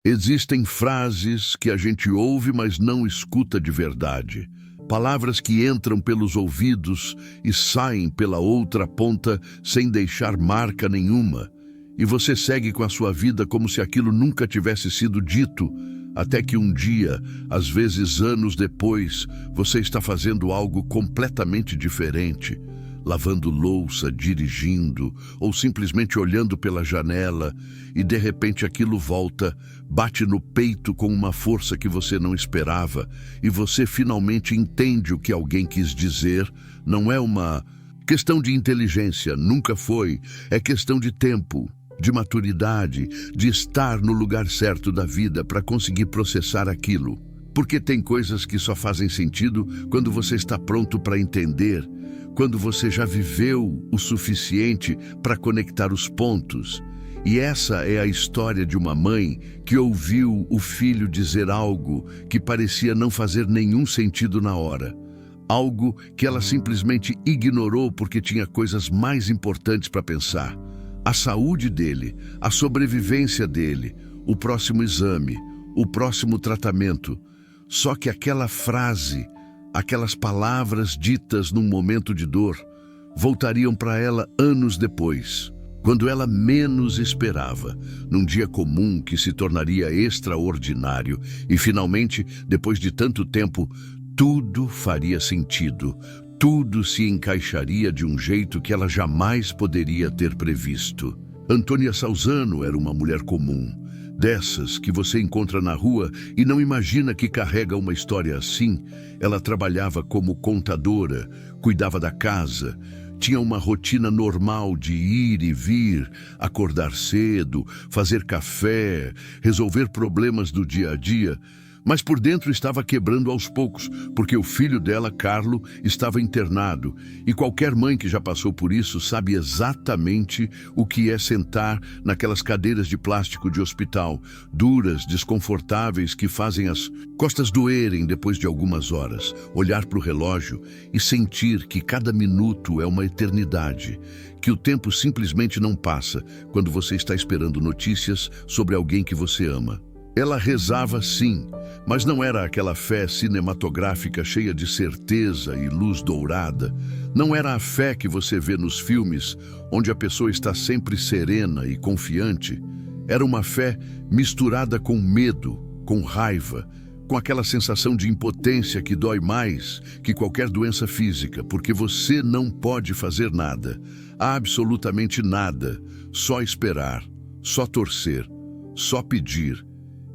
Existem frases que a gente ouve, mas não escuta de verdade. Palavras que entram pelos ouvidos e saem pela outra ponta sem deixar marca nenhuma. E você segue com a sua vida como se aquilo nunca tivesse sido dito, até que um dia, às vezes anos depois, você está fazendo algo completamente diferente. Lavando louça, dirigindo, ou simplesmente olhando pela janela, e de repente aquilo volta, bate no peito com uma força que você não esperava, e você finalmente entende o que alguém quis dizer. Não é uma questão de inteligência, nunca foi, é questão de tempo, de maturidade, de estar no lugar certo da vida para conseguir processar aquilo. Porque tem coisas que só fazem sentido quando você está pronto para entender, quando você já viveu o suficiente para conectar os pontos. E essa é a história de uma mãe que ouviu o filho dizer algo que parecia não fazer nenhum sentido na hora. Algo que ela simplesmente ignorou porque tinha coisas mais importantes para pensar. A saúde dele, a sobrevivência dele, o próximo exame, o próximo tratamento. Só que aquela frase, aquelas palavras ditas num momento de dor, voltariam para ela anos depois, quando ela menos esperava, num dia comum que se tornaria extraordinário, e finalmente, depois de tanto tempo, tudo faria sentido, tudo se encaixaria de um jeito que ela jamais poderia ter previsto. Antônia Salzano era uma mulher comum, dessas que você encontra na rua e não imagina que carrega uma história assim. Ela trabalhava como contadora, cuidava da casa, tinha uma rotina normal de ir e vir, acordar cedo, fazer café, resolver problemas do dia a dia. Mas por dentro estava quebrando aos poucos, porque o filho dela, Carlo, estava internado. E qualquer mãe que já passou por isso sabe exatamente o que é sentar naquelas cadeiras de plástico de hospital, duras, desconfortáveis, que fazem as costas doerem depois de algumas horas. Olhar para o relógio e sentir que cada minuto é uma eternidade, que o tempo simplesmente não passa quando você está esperando notícias sobre alguém que você ama. Ela rezava sim, mas não era aquela fé cinematográfica cheia de certeza e luz dourada. Não era a fé que você vê nos filmes, onde a pessoa está sempre serena e confiante. Era uma fé misturada com medo, com raiva, com aquela sensação de impotência que dói mais que qualquer doença física, porque você não pode fazer nada, absolutamente nada, só esperar, só torcer, só pedir.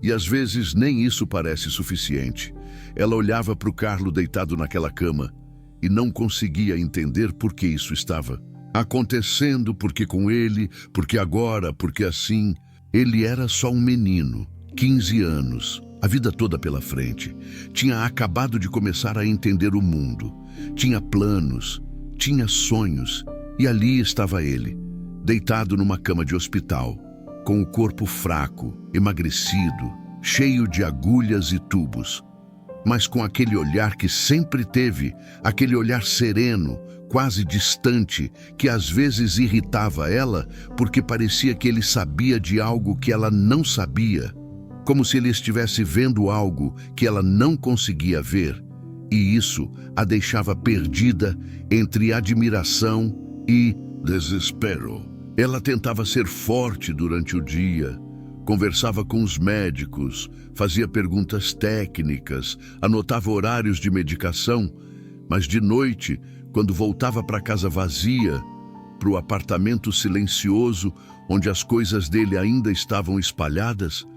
E às vezes nem isso parece suficiente. Ela olhava para o Carlo deitado naquela cama e não conseguia entender por que isso estava acontecendo, porque com ele, porque agora, porque assim. Ele era só um menino, 15 anos, a vida toda pela frente. Tinha acabado de começar a entender o mundo. Tinha planos, tinha sonhos, e ali estava ele, deitado numa cama de hospital, com o corpo fraco, emagrecido, cheio de agulhas e tubos, mas com aquele olhar que sempre teve, aquele olhar sereno, quase distante, que às vezes irritava ela, porque parecia que ele sabia de algo que ela não sabia, como se ele estivesse vendo algo que ela não conseguia ver, e isso a deixava perdida entre admiração e desespero. Ela tentava ser forte durante o dia, conversava com os médicos, fazia perguntas técnicas, anotava horários de medicação, mas de noite, quando voltava para a casa vazia, para o apartamento silencioso, onde as coisas dele ainda estavam espalhadas,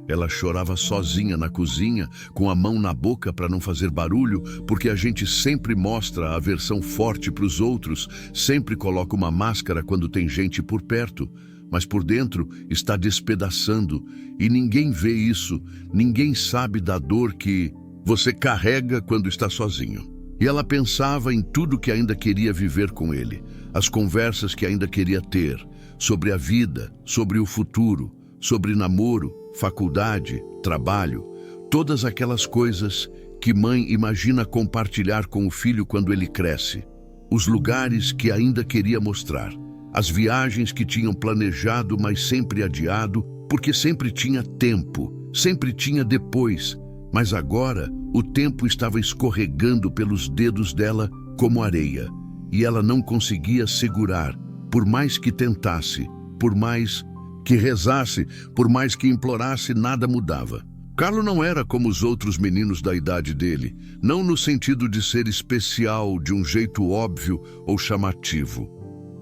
ela chorava sozinha na cozinha, com a mão na boca para não fazer barulho, porque a gente sempre mostra a versão forte para os outros, sempre coloca uma máscara quando tem gente por perto, mas por dentro está despedaçando, e ninguém vê isso, ninguém sabe da dor que você carrega quando está sozinho. E ela pensava em tudo que ainda queria viver com ele, as conversas que ainda queria ter, sobre a vida, sobre o futuro, sobre namoro, faculdade, trabalho, todas aquelas coisas que mãe imagina compartilhar com o filho quando ele cresce, os lugares que ainda queria mostrar, as viagens que tinham planejado, mas sempre adiado, porque sempre tinha tempo, Sempre tinha depois, mas agora o tempo estava escorregando pelos dedos dela como areia, e ela não conseguia segurar, por mais que tentasse, por mais que rezasse, por mais que implorasse, nada mudava. Carlo não era como os outros meninos da idade dele, não no sentido de ser especial de um jeito óbvio ou chamativo.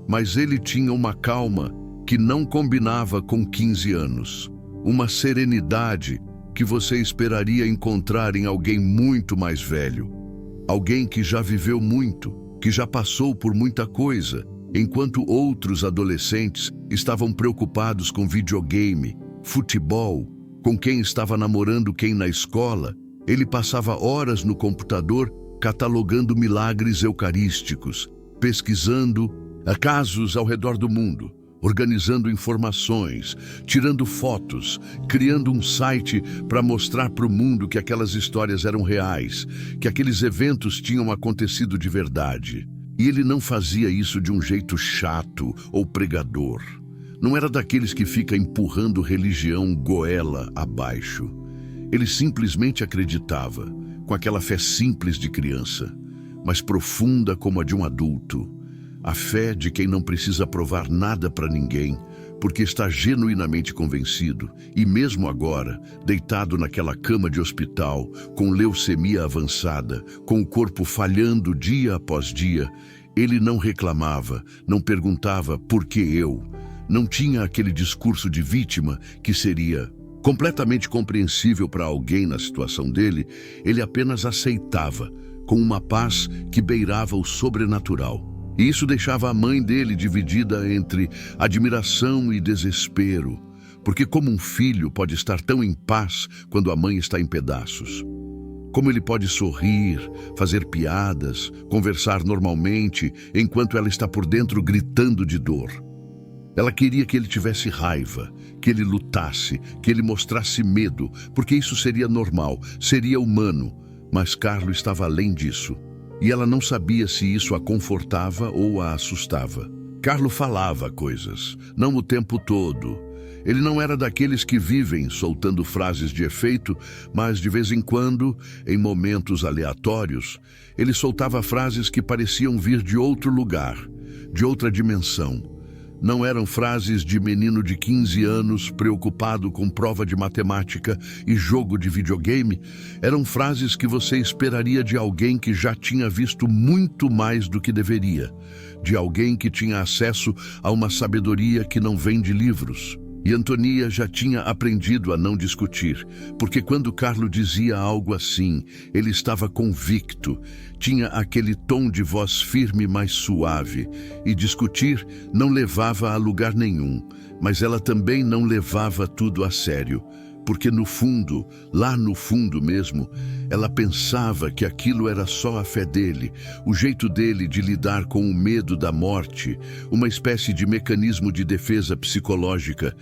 Mas ele tinha uma calma que não combinava com 15 anos. Uma serenidade que você esperaria encontrar em alguém muito mais velho. Alguém que já viveu muito, que já passou por muita coisa, enquanto outros adolescentes estavam preocupados com videogame, futebol, com quem estava namorando quem na escola. Ele passava horas no computador catalogando milagres eucarísticos, pesquisando casos ao redor do mundo, organizando informações, tirando fotos, criando um site para mostrar para o mundo que aquelas histórias eram reais, que aqueles eventos tinham acontecido de verdade. E ele não fazia isso de um jeito chato ou pregador. Não era daqueles que fica empurrando religião goela abaixo. Ele simplesmente acreditava, com aquela fé simples de criança, mas profunda como a de um adulto. A fé de quem não precisa provar nada para ninguém, porque está genuinamente convencido, e mesmo agora, deitado naquela cama de hospital, com leucemia avançada, com o corpo falhando dia após dia, ele não reclamava, não perguntava por que eu. Não tinha aquele discurso de vítima que seria completamente compreensível para alguém na situação dele. Ele apenas aceitava, com uma paz que beirava o sobrenatural. E isso deixava a mãe dele dividida entre admiração e desespero, porque como um filho pode estar tão em paz quando a mãe está em pedaços? Como ele pode sorrir, fazer piadas, conversar normalmente, enquanto ela está por dentro gritando de dor? Ela queria que ele tivesse raiva, que ele lutasse, que ele mostrasse medo, porque isso seria normal, seria humano. Mas Carlo estava além disso. E ela não sabia se isso a confortava ou a assustava. Carlo falava coisas, não o tempo todo. Ele não era daqueles que vivem soltando frases de efeito, mas de vez em quando, em momentos aleatórios, ele soltava frases que pareciam vir de outro lugar, de outra dimensão. Não eram frases de menino de 15 anos preocupado com prova de matemática e jogo de videogame. Eram frases que você esperaria de alguém que já tinha visto muito mais do que deveria, de alguém que tinha acesso a uma sabedoria que não vem de livros. E Antonia já tinha aprendido a não discutir, porque quando Carlo dizia algo assim, ele estava convicto, tinha aquele tom de voz firme mais suave, e discutir não levava a lugar nenhum, mas ela também não levava tudo a sério, porque no fundo, lá no fundo mesmo, ela pensava que aquilo era só a fé dele, o jeito dele de lidar com o medo da morte, uma espécie de mecanismo de defesa psicológica.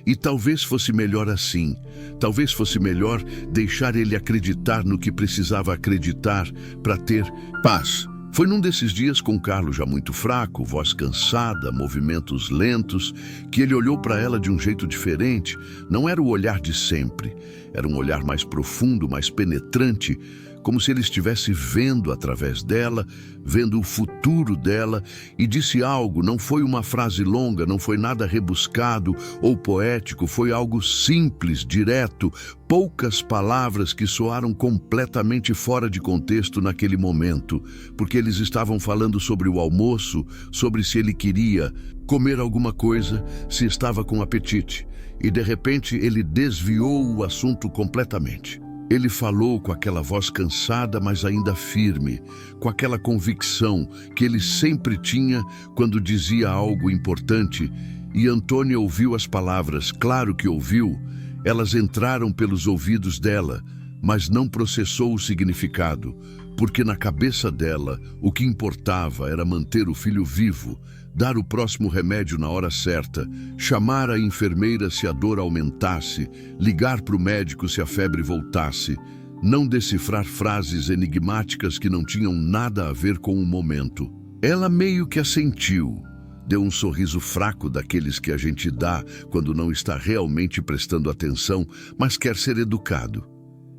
E talvez fosse melhor assim, talvez fosse melhor deixar ele acreditar no que precisava acreditar para ter paz. Foi num desses dias, com Carlo já muito fraco, voz cansada, movimentos lentos, que ele olhou para ela de um jeito diferente. Não era o olhar de sempre, era um olhar mais profundo, mais penetrante, como se ele estivesse vendo através dela, vendo o futuro dela, e disse algo. Não foi uma frase longa, não foi nada rebuscado ou poético, foi algo simples, direto, poucas palavras que soaram completamente fora de contexto naquele momento, porque eles estavam falando sobre o almoço, sobre se ele queria comer alguma coisa, se estava com apetite, e de repente ele desviou o assunto completamente. Ele falou com aquela voz cansada, mas ainda firme, com aquela convicção que ele sempre tinha quando dizia algo importante, e Antônia ouviu as palavras, claro que ouviu, elas entraram pelos ouvidos dela, mas não processou o significado, porque na cabeça dela o que importava era manter o filho vivo, dar o próximo remédio na hora certa, chamar a enfermeira se a dor aumentasse, ligar para o médico se a febre voltasse, não decifrar frases enigmáticas que não tinham nada a ver com o momento. Ela meio que assentiu, Deu um sorriso fraco daqueles que a gente dá quando não está realmente prestando atenção, mas quer ser educado.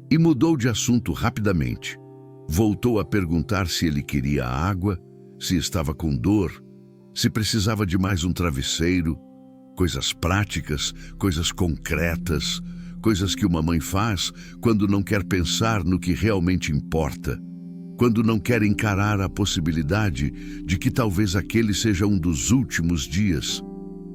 E mudou de assunto rapidamente. Voltou a perguntar se ele queria água, se estava com dor, se precisava de mais um travesseiro. Coisas práticas, coisas concretas, coisas que uma mãe faz quando não quer pensar no que realmente importa, quando não quer encarar a possibilidade de que talvez aquele seja um dos últimos dias,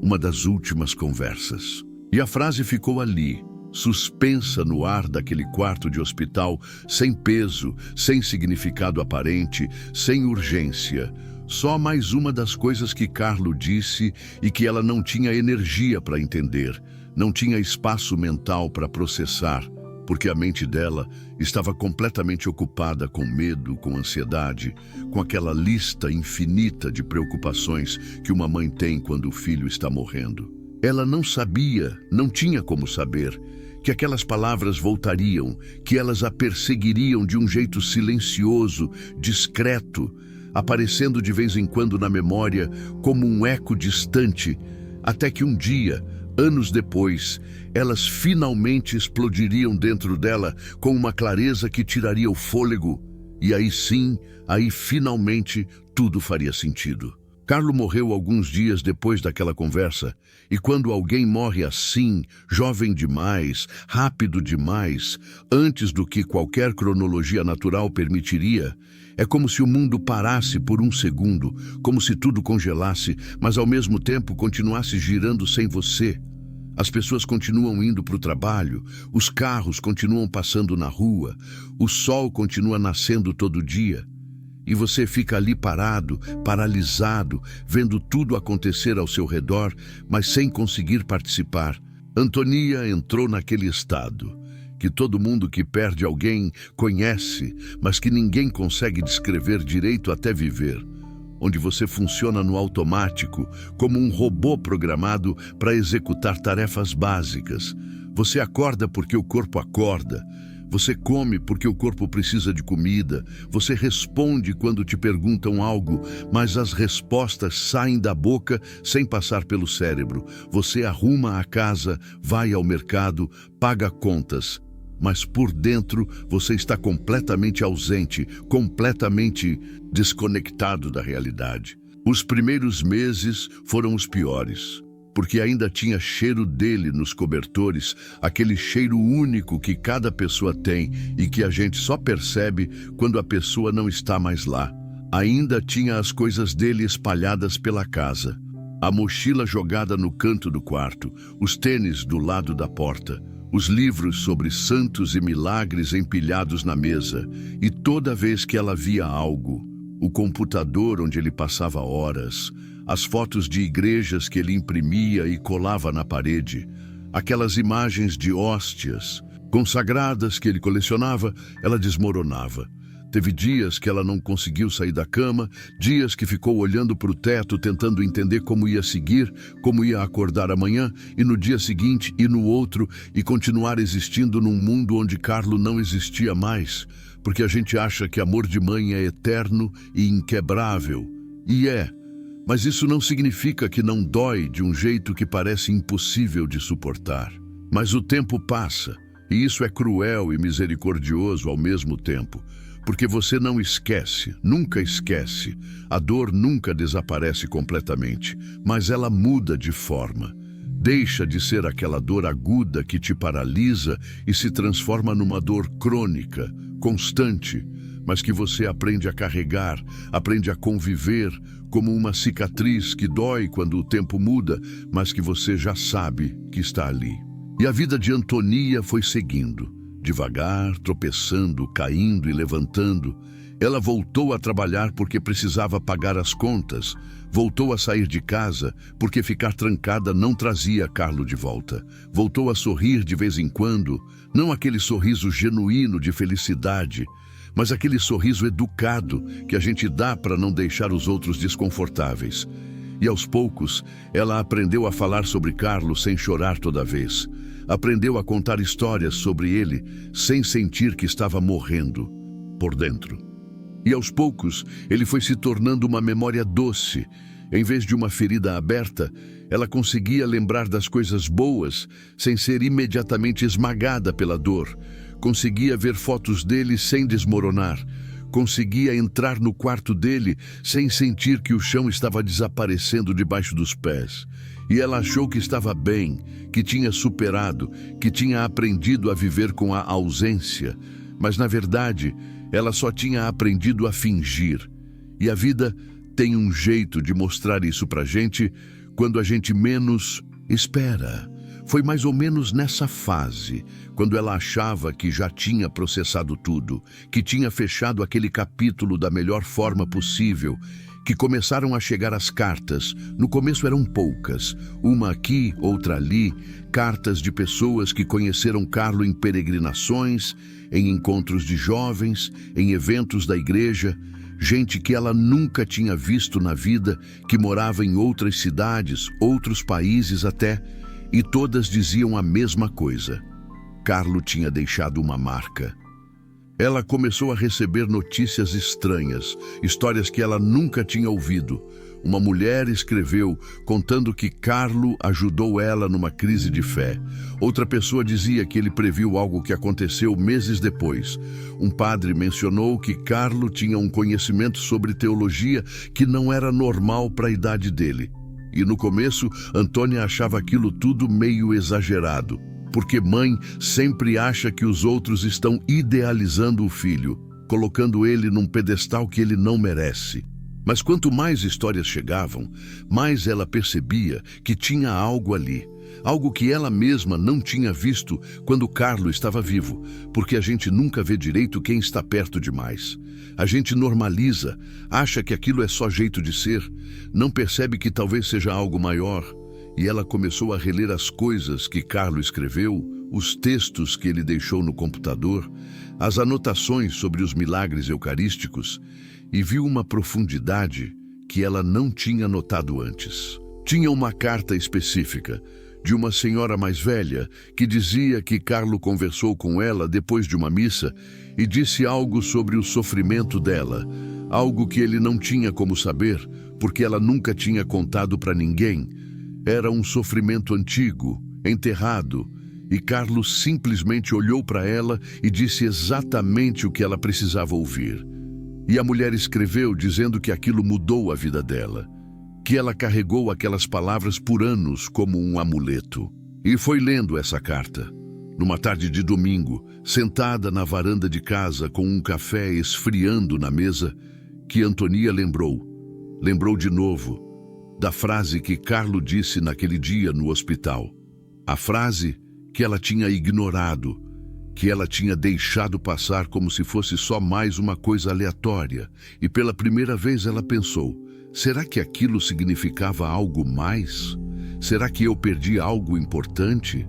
uma das últimas conversas. E a frase ficou ali, suspensa no ar daquele quarto de hospital, sem peso, sem significado aparente, sem urgência. Só mais uma das coisas que Carlo disse e que ela não tinha energia para entender, não tinha espaço mental para processar, porque a mente dela estava completamente ocupada com medo, com ansiedade, com aquela lista infinita de preocupações que uma mãe tem quando o filho está morrendo. Ela não sabia, não tinha como saber, que aquelas palavras voltariam, que elas a perseguiriam de um jeito silencioso, discreto, aparecendo de vez em quando na memória como um eco distante, até que um dia, anos depois, elas finalmente explodiriam dentro dela com uma clareza que tiraria o fôlego, e aí sim, aí finalmente tudo faria sentido. Carlo morreu alguns dias depois daquela conversa, e quando alguém morre assim, jovem demais, rápido demais, antes do que qualquer cronologia natural permitiria, é como se o mundo parasse por um segundo, como se tudo congelasse, mas ao mesmo tempo continuasse girando sem você. As pessoas continuam indo para o trabalho, os carros continuam passando na rua, o sol continua nascendo todo dia. E você fica ali parado, paralisado, vendo tudo acontecer ao seu redor, mas sem conseguir participar. Antonia entrou naquele estado que todo mundo que perde alguém conhece, mas que ninguém consegue descrever direito até viver, onde você funciona no automático, como um robô programado para executar tarefas básicas. Você acorda porque o corpo acorda, você come porque o corpo precisa de comida, você responde quando te perguntam algo, mas as respostas saem da boca sem passar pelo cérebro. Você arruma a casa, vai ao mercado, paga contas, mas por dentro você está completamente ausente, completamente desconectado da realidade. Os primeiros meses foram os piores, porque ainda tinha cheiro dele nos cobertores, aquele cheiro único que cada pessoa tem e que a gente só percebe quando a pessoa não está mais lá. Ainda tinha as coisas dele espalhadas pela casa, a mochila jogada no canto do quarto, os tênis do lado da porta, os livros sobre santos e milagres empilhados na mesa, e toda vez que ela via algo, o computador onde ele passava horas, as fotos de igrejas que ele imprimia e colava na parede, aquelas imagens de hóstias consagradas que ele colecionava, ela desmoronava. Teve dias que ela não conseguiu sair da cama, dias que ficou olhando para o teto tentando entender como ia seguir, como ia acordar amanhã, e no dia seguinte e no outro, e continuar existindo num mundo onde Carlo não existia mais, porque a gente acha que amor de mãe é eterno e inquebrável. E é, mas isso não significa que não dói de um jeito que parece impossível de suportar. Mas o tempo passa, e isso é cruel e misericordioso ao mesmo tempo, porque você não esquece, nunca esquece. A dor nunca desaparece completamente, mas ela muda de forma. Deixa de ser aquela dor aguda que te paralisa e se transforma numa dor crônica, constante, mas que você aprende a carregar, aprende a conviver, como uma cicatriz que dói quando o tempo muda, mas que você já sabe que está ali. E a vida de Antonia foi seguindo. Devagar, tropeçando, caindo e levantando, ela voltou a trabalhar porque precisava pagar as contas, voltou a sair de casa porque ficar trancada não trazia Carlo de volta, voltou a sorrir de vez em quando, não aquele sorriso genuíno de felicidade, mas aquele sorriso educado que a gente dá para não deixar os outros desconfortáveis. E aos poucos, ela aprendeu a falar sobre Carlo sem chorar toda vez. Aprendeu a contar histórias sobre ele sem sentir que estava morrendo por dentro. E aos poucos, ele foi se tornando uma memória doce, Em vez de uma ferida aberta, ela conseguia lembrar das coisas boas sem ser imediatamente esmagada pela dor. Conseguia ver fotos dele sem desmoronar. Conseguia entrar no quarto dele sem sentir que o chão estava desaparecendo debaixo dos pés. E ela achou que estava bem, que tinha superado, que tinha aprendido a viver com a ausência. Mas, na verdade, ela só tinha aprendido a fingir. E a vida tem um jeito de mostrar isso pra gente quando a gente menos espera. Foi mais ou menos nessa fase, quando ela achava que já tinha processado tudo, que tinha fechado aquele capítulo da melhor forma possível, que começaram a chegar as cartas. No começo eram poucas, uma aqui, outra ali, cartas de pessoas que conheceram Carlo em peregrinações, em encontros de jovens, em eventos da igreja, gente que ela nunca tinha visto na vida, que morava em outras cidades, outros países até, e todas diziam a mesma coisa. Carlo tinha deixado uma marca. Ela começou a receber notícias estranhas, histórias que ela nunca tinha ouvido. Uma mulher escreveu contando que Carlo ajudou ela numa crise de fé. Outra pessoa dizia que ele previu algo que aconteceu meses depois. Um padre mencionou que Carlo tinha um conhecimento sobre teologia que não era normal para a idade dele. E no começo, Antônia achava aquilo tudo meio exagerado, porque mãe sempre acha que os outros estão idealizando o filho, colocando ele num pedestal que ele não merece. Mas quanto mais histórias chegavam, mais ela percebia que tinha algo ali, algo que ela mesma não tinha visto quando Carlo estava vivo, porque a gente nunca vê direito quem está perto demais. A gente normaliza, acha que aquilo é só jeito de ser, não percebe que talvez seja algo maior. E ela começou a reler as coisas que Carlo escreveu, os textos que ele deixou no computador, as anotações sobre os milagres eucarísticos, e viu uma profundidade que ela não tinha notado antes. Tinha uma carta específica de uma senhora mais velha que dizia que Carlo conversou com ela depois de uma missa e disse algo sobre o sofrimento dela, algo que ele não tinha como saber, porque ela nunca tinha contado para ninguém. Era um sofrimento antigo, enterrado, e Carlo simplesmente olhou para ela e disse exatamente o que ela precisava ouvir. E a mulher escreveu dizendo que aquilo mudou a vida dela, que ela carregou aquelas palavras por anos como um amuleto. E foi lendo essa carta, numa tarde de domingo, sentada na varanda de casa com um café esfriando na mesa, que Antônia lembrou de novo da frase que Carlo disse naquele dia no hospital. A frase que ela tinha ignorado, que ela tinha deixado passar como se fosse só mais uma coisa aleatória. E pela primeira vez ela pensou, será que aquilo significava algo mais? Será que eu perdi algo importante?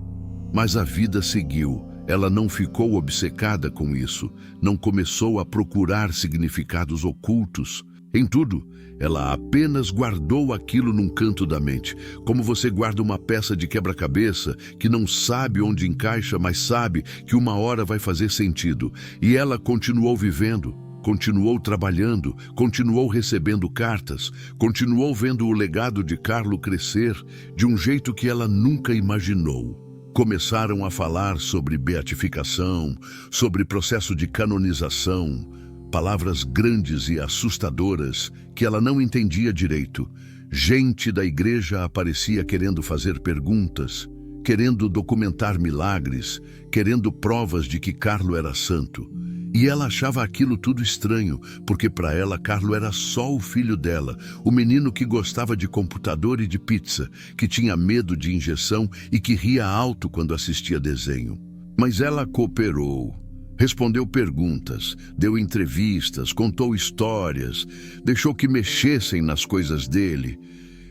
Mas a vida seguiu. Ela não ficou obcecada com isso, não começou a procurar significados ocultos. Em tudo, ela apenas guardou aquilo num canto da mente, como você guarda uma peça de quebra-cabeça que não sabe onde encaixa, mas sabe que uma hora vai fazer sentido. E ela continuou vivendo, continuou trabalhando, continuou recebendo cartas, continuou vendo o legado de Carlo crescer de um jeito que ela nunca imaginou. Começaram a falar sobre beatificação, sobre processo de canonização, palavras grandes e assustadoras que ela não entendia direito. Gente da igreja aparecia querendo fazer perguntas, querendo documentar milagres, querendo provas de que Carlo era santo. E ela achava aquilo tudo estranho, porque para ela Carlo era só o filho dela, o menino que gostava de computador e de pizza, que tinha medo de injeção e que ria alto quando assistia desenho. Mas ela cooperou. Respondeu perguntas, deu entrevistas, contou histórias, deixou que mexessem nas coisas dele.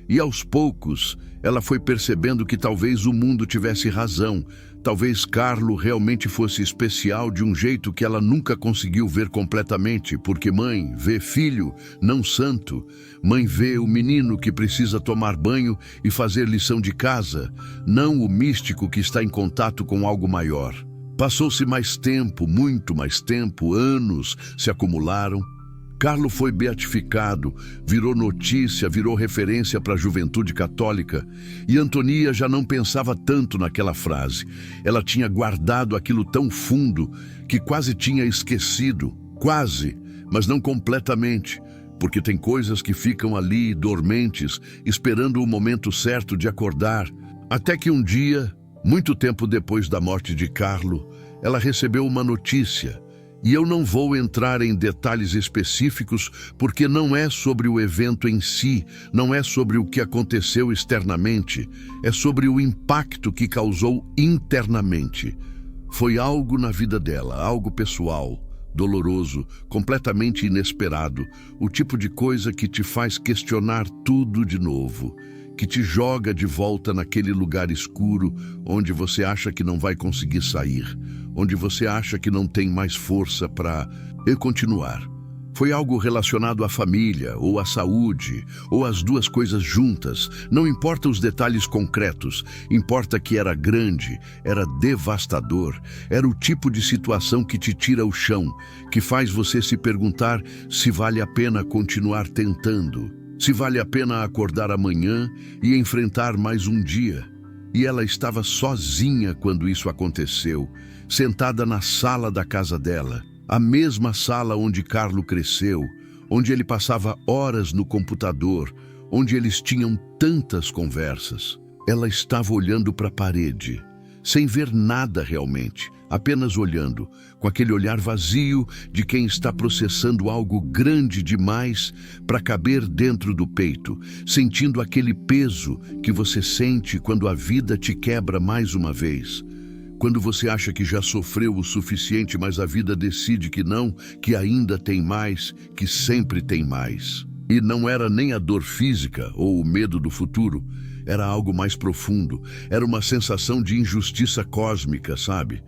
E aos poucos, ela foi percebendo que talvez o mundo tivesse razão. Talvez Carlo realmente fosse especial de um jeito que ela nunca conseguiu ver completamente, porque mãe vê filho, não santo. Mãe vê o menino que precisa tomar banho e fazer lição de casa, não o místico que está em contato com algo maior. Passou-se mais tempo, muito mais tempo, anos se acumularam. Carlo foi beatificado, virou notícia, virou referência para a juventude católica. E Antonia já não pensava tanto naquela frase. Ela tinha guardado aquilo tão fundo que quase tinha esquecido. Quase, mas não completamente. Porque tem coisas que ficam ali, dormentes, esperando o momento certo de acordar. Até que um dia, muito tempo depois da morte de Carlo, ela recebeu uma notícia. E eu não vou entrar em detalhes específicos porque não é sobre o evento em si, não é sobre o que aconteceu externamente, é sobre o impacto que causou internamente. Foi algo na vida dela, algo pessoal, doloroso, completamente inesperado, o tipo de coisa que te faz questionar tudo de novo, que te joga de volta naquele lugar escuro onde você acha que não vai conseguir sair, onde você acha que não tem mais força para continuar. Foi algo relacionado à família, ou à saúde, ou as duas coisas juntas. Não importa os detalhes concretos, importa que era grande, era devastador. Era o tipo de situação que te tira o chão, que faz você se perguntar se vale a pena continuar tentando, se vale a pena acordar amanhã e enfrentar mais um dia. E ela estava sozinha quando isso aconteceu, sentada na sala da casa dela, a mesma sala onde Carlo cresceu, onde ele passava horas no computador, onde eles tinham tantas conversas. Ela estava olhando para a parede, sem ver nada realmente, apenas olhando, com aquele olhar vazio de quem está processando algo grande demais para caber dentro do peito, sentindo aquele peso que você sente quando a vida te quebra mais uma vez. Quando você acha que já sofreu o suficiente, mas a vida decide que não, que ainda tem mais, que sempre tem mais. E não era nem a dor física ou o medo do futuro, era algo mais profundo, era uma sensação de injustiça cósmica, sabe?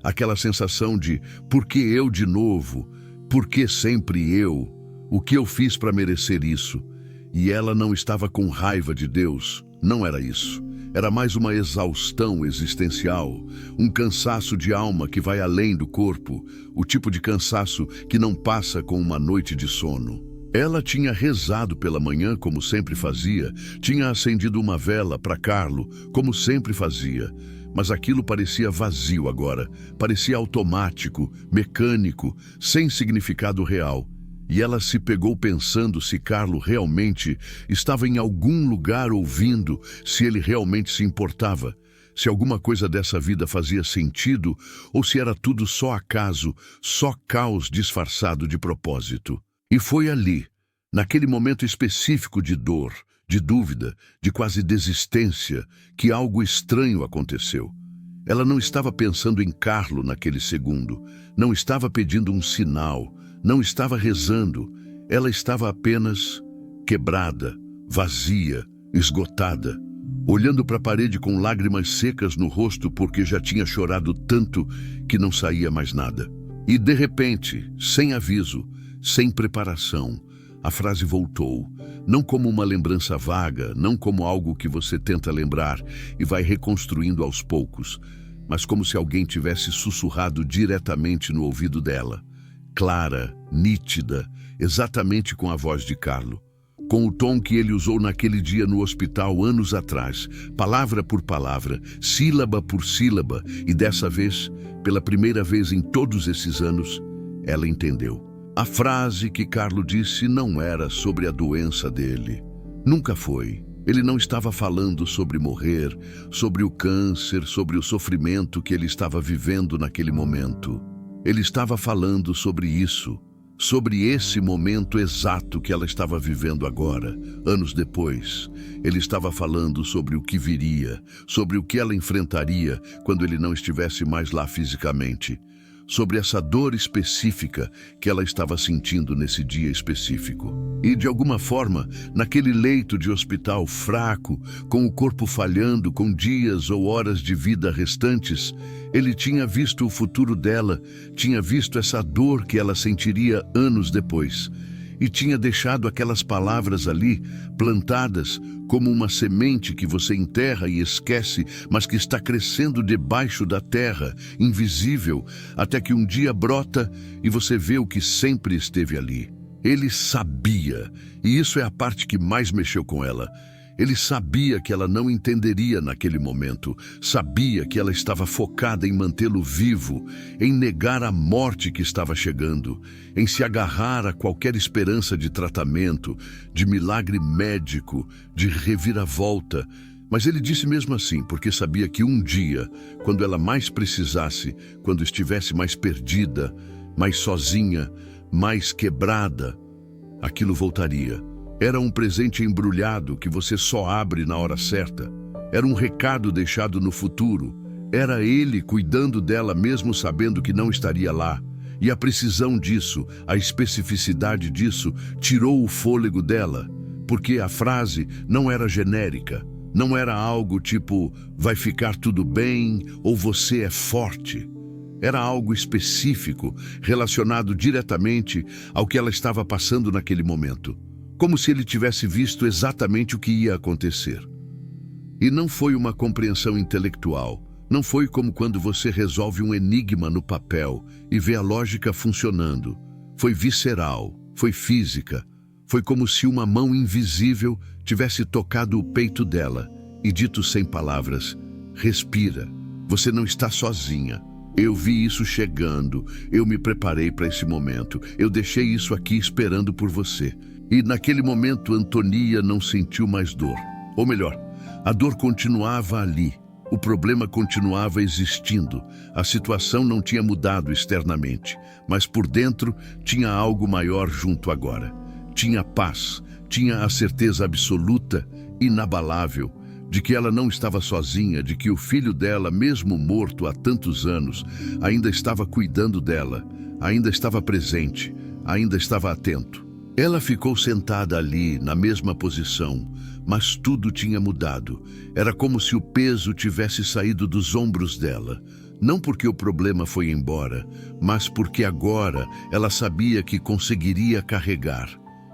Aquela sensação de, por que eu de novo? Por que sempre eu? O que eu fiz para merecer isso? E ela não estava com raiva de Deus, não era isso. Era mais uma exaustão existencial, um cansaço de alma que vai além do corpo, o tipo de cansaço que não passa com uma noite de sono. Ela tinha rezado pela manhã, como sempre fazia, tinha acendido uma vela para Carlo, como sempre fazia, mas aquilo parecia vazio agora, parecia automático, mecânico, sem significado real. E ela se pegou pensando se Carlo realmente estava em algum lugar ouvindo, se ele realmente se importava, se alguma coisa dessa vida fazia sentido ou se era tudo só acaso, só caos disfarçado de propósito. E foi ali, naquele momento específico de dor, de dúvida, de quase desistência, que algo estranho aconteceu. Ela não estava pensando em Carlo naquele segundo, não estava pedindo um sinal, não estava rezando, ela estava apenas quebrada, vazia, esgotada, olhando para a parede com lágrimas secas no rosto porque já tinha chorado tanto que não saía mais nada. E de repente, sem aviso, sem preparação, a frase voltou, não como uma lembrança vaga, não como algo que você tenta lembrar e vai reconstruindo aos poucos, mas como se alguém tivesse sussurrado diretamente no ouvido dela. Clara, nítida, exatamente com a voz de Carlo, com o tom que ele usou naquele dia no hospital anos atrás, palavra por palavra, sílaba por sílaba, e dessa vez, pela primeira vez em todos esses anos, ela entendeu. A frase que Carlo disse não era sobre a doença dele. Nunca foi. Ele não estava falando sobre morrer, sobre o câncer, sobre o sofrimento que ele estava vivendo naquele momento. Ele estava falando sobre isso, sobre esse momento exato que ela estava vivendo agora, anos depois. Ele estava falando sobre o que viria, sobre o que ela enfrentaria quando ele não estivesse mais lá fisicamente, sobre essa dor específica que ela estava sentindo nesse dia específico. E, de alguma forma, naquele leito de hospital fraco, com o corpo falhando, com dias ou horas de vida restantes, ele tinha visto o futuro dela, tinha visto essa dor que ela sentiria anos depois, e tinha deixado aquelas palavras ali, plantadas, como uma semente que você enterra e esquece, mas que está crescendo debaixo da terra, invisível, até que um dia brota e você vê o que sempre esteve ali. Ele sabia, e isso é a parte que mais mexeu com ela. Ele sabia que ela não entenderia naquele momento, sabia que ela estava focada em mantê-lo vivo, em negar a morte que estava chegando, em se agarrar a qualquer esperança de tratamento, de milagre médico, de reviravolta. Mas ele disse mesmo assim, porque sabia que um dia, quando ela mais precisasse, quando estivesse mais perdida, mais sozinha, mais quebrada, aquilo voltaria. Era um presente embrulhado que você só abre na hora certa. Era um recado deixado no futuro. Era ele cuidando dela mesmo sabendo que não estaria lá. E a precisão disso, a especificidade disso, tirou o fôlego dela. Porque a frase não era genérica. Não era algo tipo, vai ficar tudo bem ou você é forte. Era algo específico, relacionado diretamente ao que ela estava passando naquele momento. Como se ele tivesse visto exatamente o que ia acontecer. E não foi uma compreensão intelectual. Não foi como quando você resolve um enigma no papel e vê a lógica funcionando. Foi visceral, foi física. Foi como se uma mão invisível tivesse tocado o peito dela e dito sem palavras, respira, você não está sozinha. Eu vi isso chegando, eu me preparei para esse momento, eu deixei isso aqui esperando por você. E naquele momento Antonia não sentiu mais dor. Ou melhor, a dor continuava ali. O problema continuava existindo. A situação não tinha mudado externamente, mas por dentro tinha algo maior junto agora. Tinha paz, tinha a certeza absoluta, inabalável, de que ela não estava sozinha, de que o filho dela, mesmo morto há tantos anos, ainda estava cuidando dela, ainda estava presente, ainda estava atento. Ela ficou sentada ali, na mesma posição, mas tudo tinha mudado. Era como se o peso tivesse saído dos ombros dela. Não porque o problema foi embora, mas porque agora ela sabia que conseguiria carregar.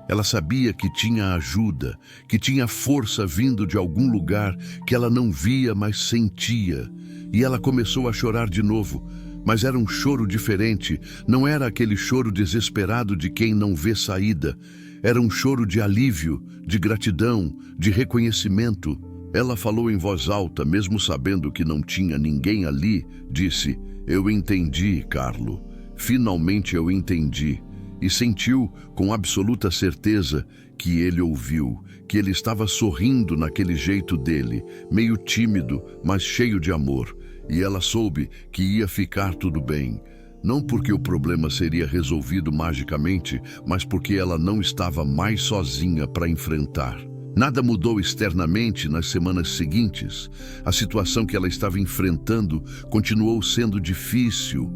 Ela sabia que tinha ajuda, que tinha força vindo de algum lugar que ela não via, mas sentia. E ela começou a chorar de novo. Mas era um choro diferente, não era aquele choro desesperado de quem não vê saída. Era um choro de alívio, de gratidão, de reconhecimento. Ela falou em voz alta, mesmo sabendo que não tinha ninguém ali, disse, eu entendi, Carlo. Finalmente eu entendi. E sentiu, com absoluta certeza, que ele ouviu, que ele estava sorrindo naquele jeito dele, meio tímido, mas cheio de amor. E ela soube que ia ficar tudo bem. Não porque o problema seria resolvido magicamente, mas porque ela não estava mais sozinha para enfrentar. Nada mudou externamente nas semanas seguintes. A situação que ela estava enfrentando continuou sendo difícil,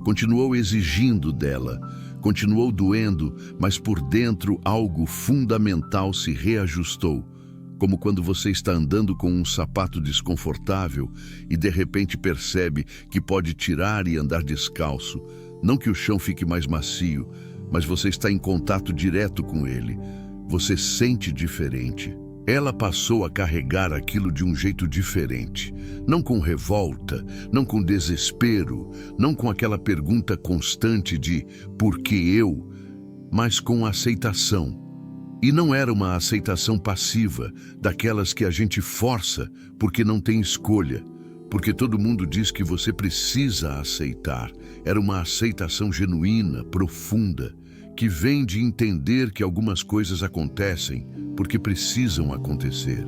continuou exigindo dela, continuou doendo, mas por dentro algo fundamental se reajustou. Como quando você está andando com um sapato desconfortável e de repente percebe que pode tirar e andar descalço. Não que o chão fique mais macio, mas você está em contato direto com ele. Você sente diferente. Ela passou a carregar aquilo de um jeito diferente. Não com revolta, não com desespero, não com aquela pergunta constante de por que eu, mas com aceitação. E não era uma aceitação passiva, daquelas que a gente força porque não tem escolha, porque todo mundo diz que você precisa aceitar. Era uma aceitação genuína, profunda, que vem de entender que algumas coisas acontecem porque precisam acontecer,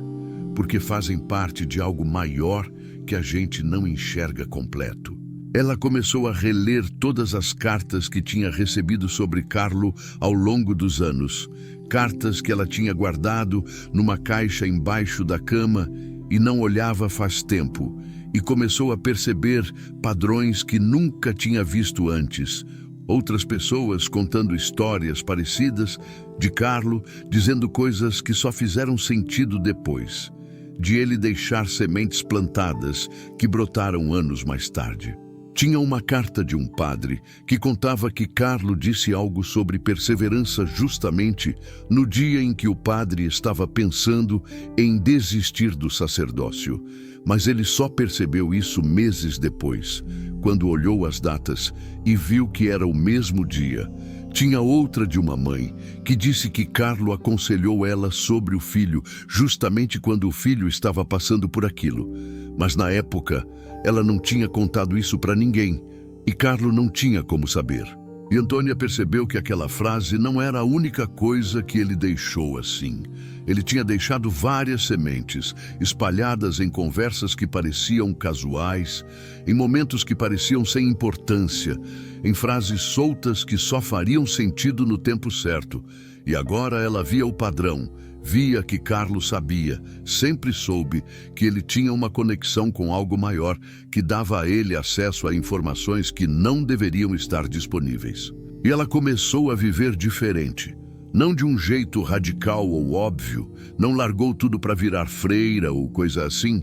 porque fazem parte de algo maior que a gente não enxerga completo. Ela começou a reler todas as cartas que tinha recebido sobre Carlo ao longo dos anos, cartas que ela tinha guardado numa caixa embaixo da cama e não olhava faz tempo, e começou a perceber padrões que nunca tinha visto antes. Outras pessoas contando histórias parecidas de Carlo, dizendo coisas que só fizeram sentido depois, de ele deixar sementes plantadas que brotaram anos mais tarde. Tinha uma carta de um padre que contava que Carlo disse algo sobre perseverança justamente no dia em que o padre estava pensando em desistir do sacerdócio. Mas ele só percebeu isso meses depois, quando olhou as datas e viu que era o mesmo dia. Tinha outra de uma mãe que disse que Carlo aconselhou ela sobre o filho, justamente quando o filho estava passando por aquilo. Mas na época, ela não tinha contado isso para ninguém, e Carlo não tinha como saber. E Antônia percebeu que aquela frase não era a única coisa que ele deixou assim. Ele tinha deixado várias sementes, espalhadas em conversas que pareciam casuais, em momentos que pareciam sem importância, em frases soltas que só fariam sentido no tempo certo. E agora ela via o padrão, via que Carlos sabia, sempre soube, que ele tinha uma conexão com algo maior que dava a ele acesso a informações que não deveriam estar disponíveis. E ela começou a viver diferente. Não de um jeito radical ou óbvio, não largou tudo para virar freira ou coisa assim,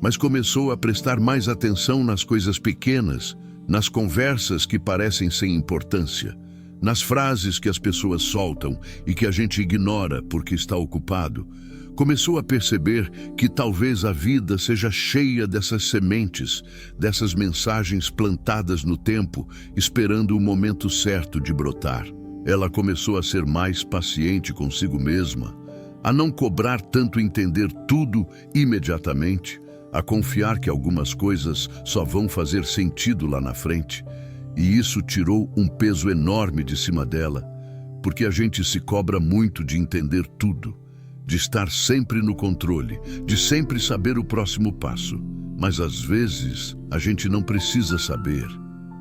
mas começou a prestar mais atenção nas coisas pequenas, nas conversas que parecem sem importância, nas frases que as pessoas soltam e que a gente ignora porque está ocupado. Começou a perceber que talvez a vida seja cheia dessas sementes, dessas mensagens plantadas no tempo, esperando o momento certo de brotar. Ela começou a ser mais paciente consigo mesma, a não cobrar tanto entender tudo imediatamente, a confiar que algumas coisas só vão fazer sentido lá na frente. E isso tirou um peso enorme de cima dela, porque a gente se cobra muito de entender tudo, de estar sempre no controle, de sempre saber o próximo passo. Mas às vezes a gente não precisa saber.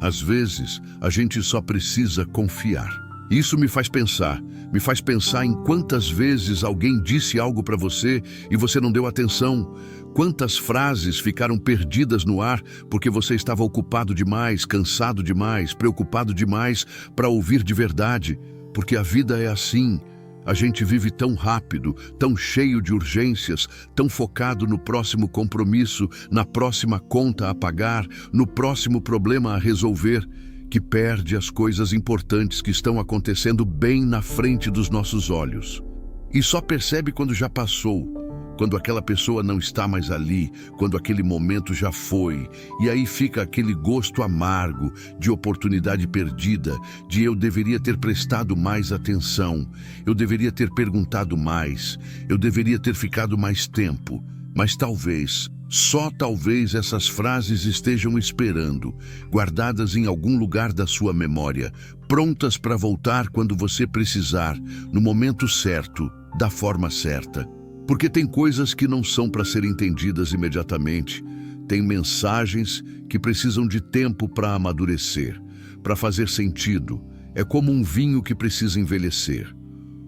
Às vezes a gente só precisa confiar. Isso me faz pensar em quantas vezes alguém disse algo para você e você não deu atenção. Quantas frases ficaram perdidas no ar porque você estava ocupado demais, cansado demais, preocupado demais para ouvir de verdade. Porque a vida é assim. A gente vive tão rápido, tão cheio de urgências, tão focado no próximo compromisso, na próxima conta a pagar, no próximo problema a resolver, que perde as coisas importantes que estão acontecendo bem na frente dos nossos olhos. E só percebe quando já passou, quando aquela pessoa não está mais ali, quando aquele momento já foi. E aí fica aquele gosto amargo de oportunidade perdida, de eu deveria ter prestado mais atenção, eu deveria ter perguntado mais, eu deveria ter ficado mais tempo. Mas talvez, só talvez essas frases estejam esperando, guardadas em algum lugar da sua memória, prontas para voltar quando você precisar, no momento certo, da forma certa. Porque tem coisas que não são para ser entendidas imediatamente. Tem mensagens que precisam de tempo para amadurecer, para fazer sentido. É como um vinho que precisa envelhecer,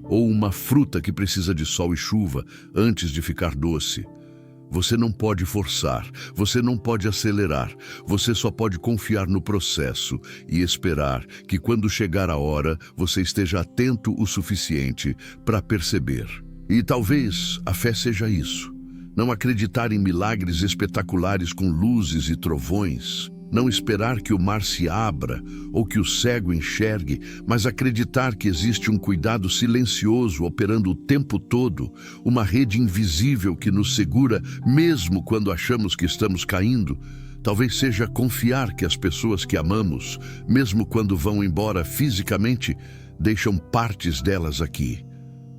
ou uma fruta que precisa de sol e chuva antes de ficar doce. Você não pode forçar, você não pode acelerar, você só pode confiar no processo e esperar que quando chegar a hora você esteja atento o suficiente para perceber. E talvez a fé seja isso. Não acreditar em milagres espetaculares com luzes e trovões. Não esperar que o mar se abra ou que o cego enxergue, mas acreditar que existe um cuidado silencioso operando o tempo todo, uma rede invisível que nos segura mesmo quando achamos que estamos caindo. Talvez seja confiar que as pessoas que amamos, mesmo quando vão embora fisicamente, deixam partes delas aqui.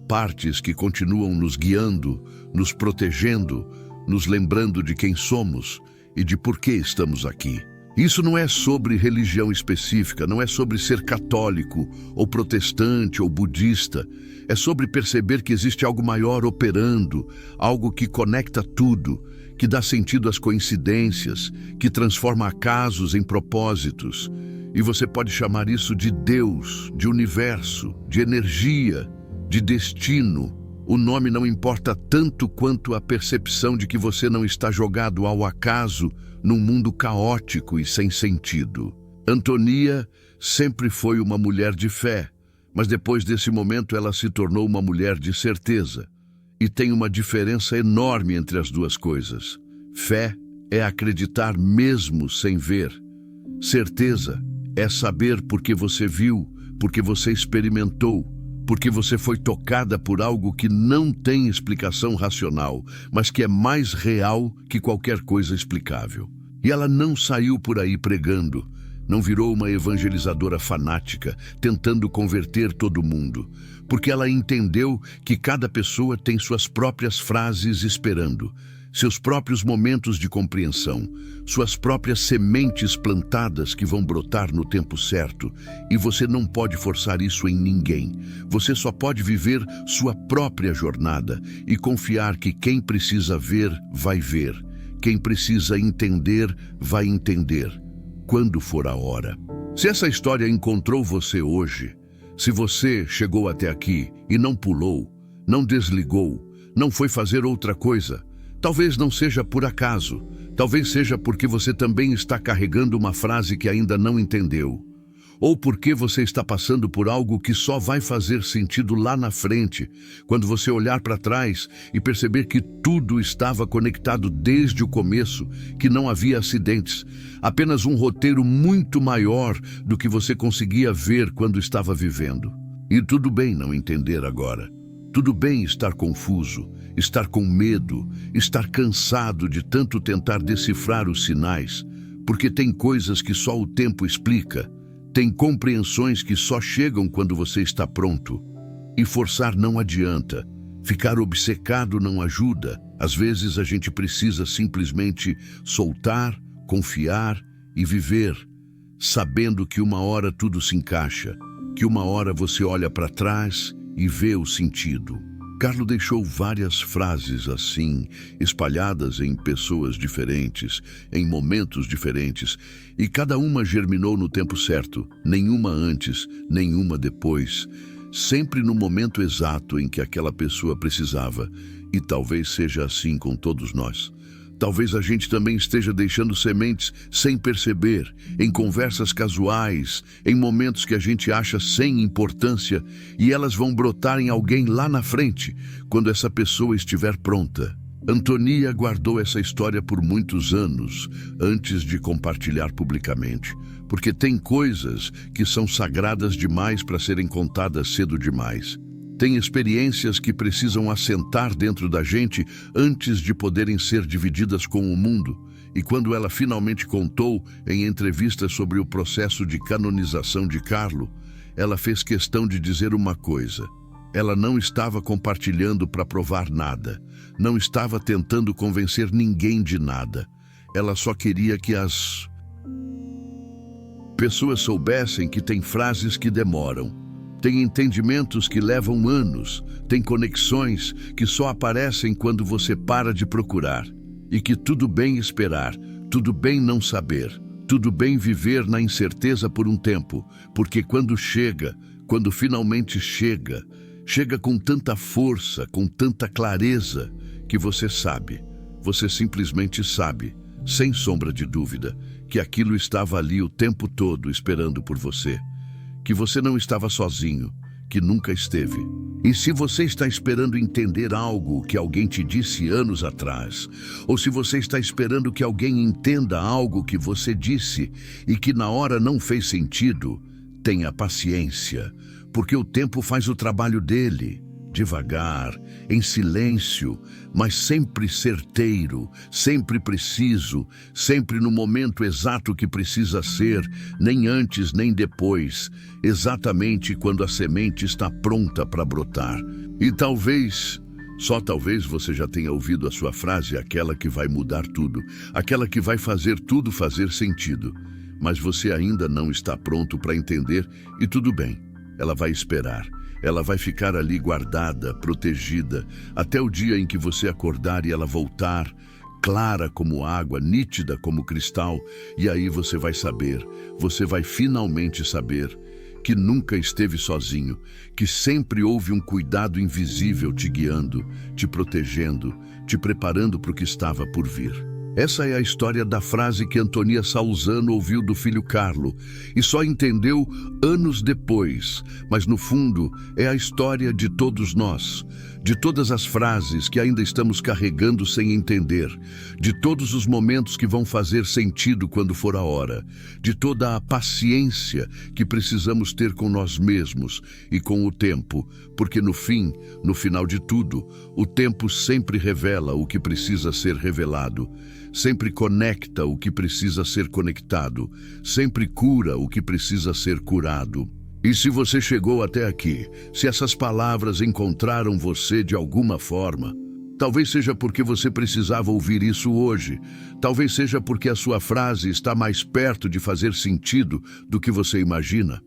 Partes que continuam nos guiando, nos protegendo, nos lembrando de quem somos e de por que estamos aqui. Isso não é sobre religião específica, não é sobre ser católico, ou protestante, ou budista. É sobre perceber que existe algo maior operando, algo que conecta tudo, que dá sentido às coincidências, que transforma acasos em propósitos. E você pode chamar isso de Deus, de universo, de energia, de destino. O nome não importa tanto quanto a percepção de que você não está jogado ao acaso num mundo caótico e sem sentido. Antônia sempre foi uma mulher de fé, mas depois desse momento ela se tornou uma mulher de certeza. E tem uma diferença enorme entre as duas coisas. Fé é acreditar mesmo sem ver. Certeza é saber porque você viu, porque você experimentou, porque você foi tocada por algo que não tem explicação racional, mas que é mais real que qualquer coisa explicável. E ela não saiu por aí pregando, Não virou uma evangelizadora fanática, tentando converter todo mundo, porque ela entendeu que cada pessoa tem suas próprias frases esperando, seus próprios momentos de compreensão, suas próprias sementes plantadas que vão brotar no tempo certo, e você não pode forçar isso em ninguém. Você só pode viver sua própria jornada e confiar que quem precisa ver, vai ver. Quem precisa entender, vai entender, quando for a hora. Se essa história encontrou você hoje, se você chegou até aqui e não pulou, não desligou, não foi fazer outra coisa, talvez não seja por acaso, talvez seja porque você também está carregando uma frase que ainda não entendeu, ou porque você está passando por algo que só vai fazer sentido lá na frente, quando você olhar para trás e perceber que tudo estava conectado desde o começo, que não havia acidentes, apenas um roteiro muito maior do que você conseguia ver quando estava vivendo. E tudo bem não entender agora. Tudo bem estar confuso, estar com medo, estar cansado de tanto tentar decifrar os sinais, porque tem coisas que só o tempo explica, tem compreensões que só chegam quando você está pronto. E forçar não adianta, ficar obcecado não ajuda. Às vezes a gente precisa simplesmente soltar, confiar e viver, sabendo que uma hora tudo se encaixa, que uma hora você olha para trás e vê o sentido. Carlo deixou várias frases assim, espalhadas em pessoas diferentes, em momentos diferentes, e cada uma germinou no tempo certo, nenhuma antes, nenhuma depois, sempre no momento exato em que aquela pessoa precisava, e talvez seja assim com todos nós. Talvez a gente também esteja deixando sementes sem perceber, em conversas casuais, em momentos que a gente acha sem importância, e elas vão brotar em alguém lá na frente, quando essa pessoa estiver pronta. Antonia guardou essa história por muitos anos, antes de compartilhar publicamente, porque tem coisas que são sagradas demais para serem contadas cedo demais. Tem experiências que precisam assentar dentro da gente antes de poderem ser divididas com o mundo. E quando ela finalmente contou em entrevista sobre o processo de canonização de Carlo, ela fez questão de dizer uma coisa. Ela não estava compartilhando para provar nada, não estava tentando convencer ninguém de nada. Ela só queria que as pessoas soubessem que tem frases que demoram. Tem entendimentos que levam anos, tem conexões que só aparecem quando você para de procurar. E que tudo bem esperar, tudo bem não saber, tudo bem viver na incerteza por um tempo, porque quando chega, quando finalmente chega, chega com tanta força, com tanta clareza, que você sabe, você simplesmente sabe, sem sombra de dúvida, que aquilo estava ali o tempo todo esperando por você. Que você não estava sozinho, que nunca esteve. E se você está esperando entender algo que alguém te disse anos atrás, ou se você está esperando que alguém entenda algo que você disse e que na hora não fez sentido, tenha paciência, porque o tempo faz o trabalho dele. Devagar, em silêncio, mas sempre certeiro, sempre preciso, sempre no momento exato que precisa ser, nem antes nem depois, exatamente quando a semente está pronta para brotar. E talvez, só talvez você já tenha ouvido a sua frase, aquela que vai mudar tudo, aquela que vai fazer tudo fazer sentido. Mas você ainda não está pronto para entender e tudo bem, ela vai esperar. Ela vai ficar ali guardada, protegida, até o dia em que você acordar e ela voltar, clara como água, nítida como cristal, e aí você vai saber, você vai finalmente saber, que nunca esteve sozinho, que sempre houve um cuidado invisível te guiando, te protegendo, te preparando para o que estava por vir. Essa é a história da frase que Antonia Salzano ouviu do filho Carlo e só entendeu anos depois, mas no fundo é a história de todos nós, de todas as frases que ainda estamos carregando sem entender, de todos os momentos que vão fazer sentido quando for a hora, de toda a paciência que precisamos ter com nós mesmos e com o tempo, porque no final de tudo, o tempo sempre revela o que precisa ser revelado, sempre conecta o que precisa ser conectado, sempre cura o que precisa ser curado. E se você chegou até aqui, se essas palavras encontraram você de alguma forma, talvez seja porque você precisava ouvir isso hoje, talvez seja porque a sua frase está mais perto de fazer sentido do que você imagina.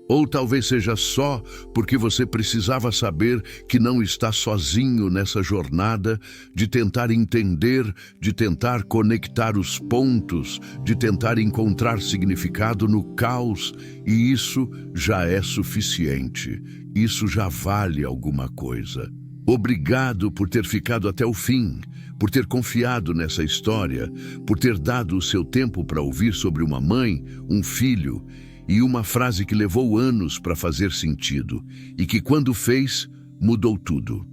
Ou talvez seja só porque você precisava saber que não está sozinho nessa jornada de tentar entender, de tentar conectar os pontos, de tentar encontrar significado no caos, e isso já é suficiente. Isso já vale alguma coisa. Obrigado por ter ficado até o fim, por ter confiado nessa história, por ter dado o seu tempo para ouvir sobre uma mãe, um filho, e uma frase que levou anos para fazer sentido e que, quando fez, mudou tudo.